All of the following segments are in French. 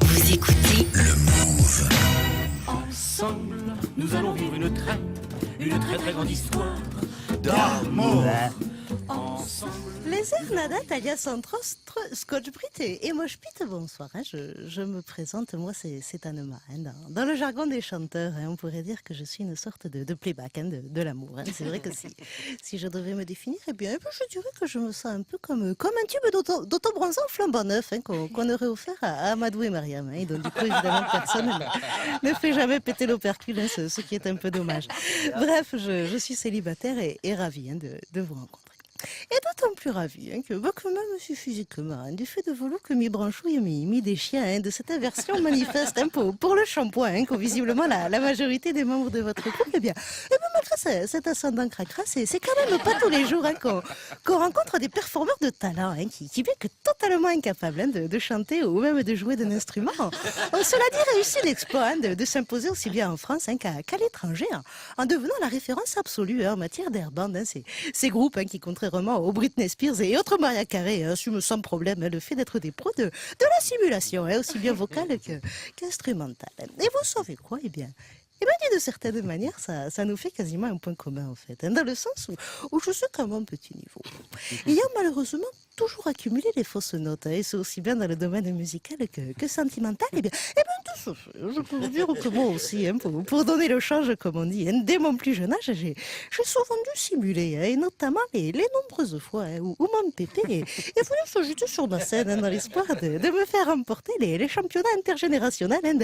Vous écoutez Le Move. Ensemble, nous allons vivre une très très grande histoire d'amour. Ensemble. Les Hernada, Talia Santros, Scotch Brit et Mosh Pit, bonsoir. Je me présente, moi c'est Anema. Dans le jargon des chanteurs, on pourrait dire que je suis une sorte de playback de l'amour. C'est vrai que si je devais me définir, je dirais que je me sens un peu comme un tube d'autobronzant flambant neuf qu'on aurait offert à Amadou et Mariam. Et donc du coup, évidemment, personne ne fait jamais péter l'opercule, ce qui est un peu dommage. Bref, je suis célibataire et ravie de vous rencontrer. Et d'autant plus ravi que même physiquement, du fait de vos looks mi-branchouilles, mi des chiens, de cette aversion manifeste pour le shampoing, que visiblement la majorité des membres de votre couple, eh bien malgré cet ascendant cracra, c'est quand même pas tous les jours qu'on rencontre des performeurs de talent qui bien que totalement incapables de chanter ou même de jouer d'un instrument, cela dit réussit l'exploit de s'imposer aussi bien en France qu'à l'étranger, en devenant la référence absolue en matière d'air band, ces groupes qui, contrairement aux Britney Spears et autres Mariah Carey, assument sans problème le fait d'être des pros de la simulation, aussi bien vocale qu'instrumentale. Et vous savez quoi, eh bien, d'une certaine manière, ça nous fait quasiment un point commun, en fait, dans le sens où je suis quand même un petit niveau. Il y a malheureusement toujours accumulé les fausses notes, et c'est aussi bien dans le domaine musical que sentimental. Et bien, tout ça, je peux vous dire que moi aussi, pour donner le change, comme on dit, dès mon plus jeune âge, j'ai souvent dû simuler, et notamment les nombreuses fois où mon pépé est venu s'ajouter sur ma scène dans l'espoir de me faire remporter les championnats intergénérationnels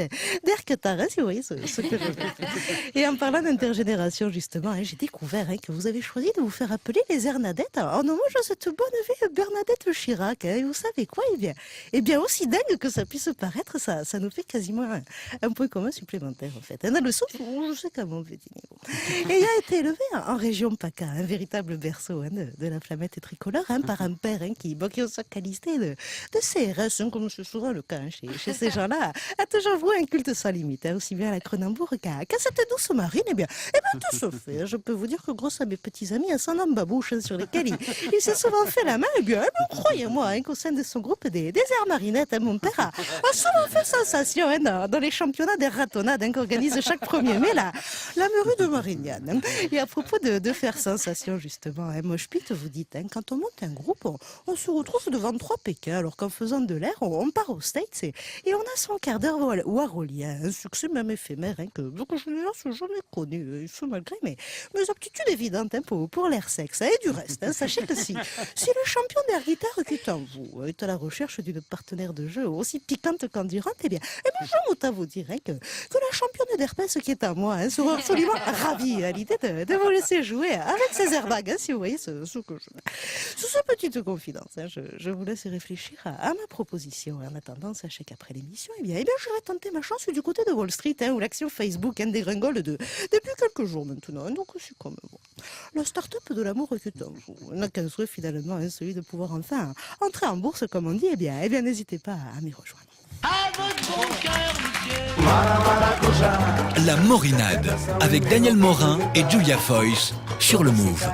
d'air Qatar, si vous voyez ce que je veux. Et en parlant d'intergénération, justement, j'ai découvert que vous avez choisi de vous faire appeler les Hernadettes en hommage à cette bonne vieille Bernadette Chirac. Et vous savez quoi, eh bien, aussi dingue que ça puisse paraître, ça nous fait quasiment un point commun supplémentaire, en fait. Dans le sens où je sais qu'à mon petit niveau. Et il a été élevé en région PACA, un véritable berceau de la planète tricolore, par un père qui est aussi qualité de CRS, comme c'est souvent le cas chez ces gens-là, a toujours voué un culte sans limite, aussi bien à la Cronenbourg qu'à cette douce marine. Eh bien, tout se fait. Je peux vous dire que grâce à mes petits amis, à son homme babouche sur lesquels il s'est souvent fait la main, croyez-moi qu'au sein de son groupe des aires marinettes, mon père a souvent fait sensation dans les championnats des ratonnades qu'organise chaque 1er mai la mairie de Marignane. Et à propos de faire sensation, justement, Mosh Pit, vous dites, quand on monte un groupe, on se retrouve devant 3 Pékins, alors qu'en faisant de l'air, on part aux States et on a son quart d'heure warolien, un succès même éphémère que je n'ai jamais connu, malgré mes aptitudes évidentes pour l'air sexe. Et du reste, sachez que si le champion d'air guitare qui est en vous est à la recherche d'une partenaire de jeu aussi piquante qu'endurante, eh bien je m'ôte à vous dire que la championne d'herpès qui est à moi sera absolument ravie à l'idée de vous laisser jouer avec ces airbags, si vous voyez ce que je... Sous cette petite confidence, je vous laisse réfléchir à ma proposition. En attendant, sachez qu'après l'émission, eh bien j'aurais tenté ma chance du côté de Wall Street, où l'action Facebook dégringole depuis quelques jours maintenant. Donc c'est comme la start-up de l'amour qui est en vous. N'a qu'un souhait finalement, celui de pouvoir enfin entrer en bourse, comme on dit. Eh bien n'hésitez pas à m'y rejoindre. Avec mon cœur, monsieur. La Morinade avec Daniel Morin et Julia Foyce sur le Move.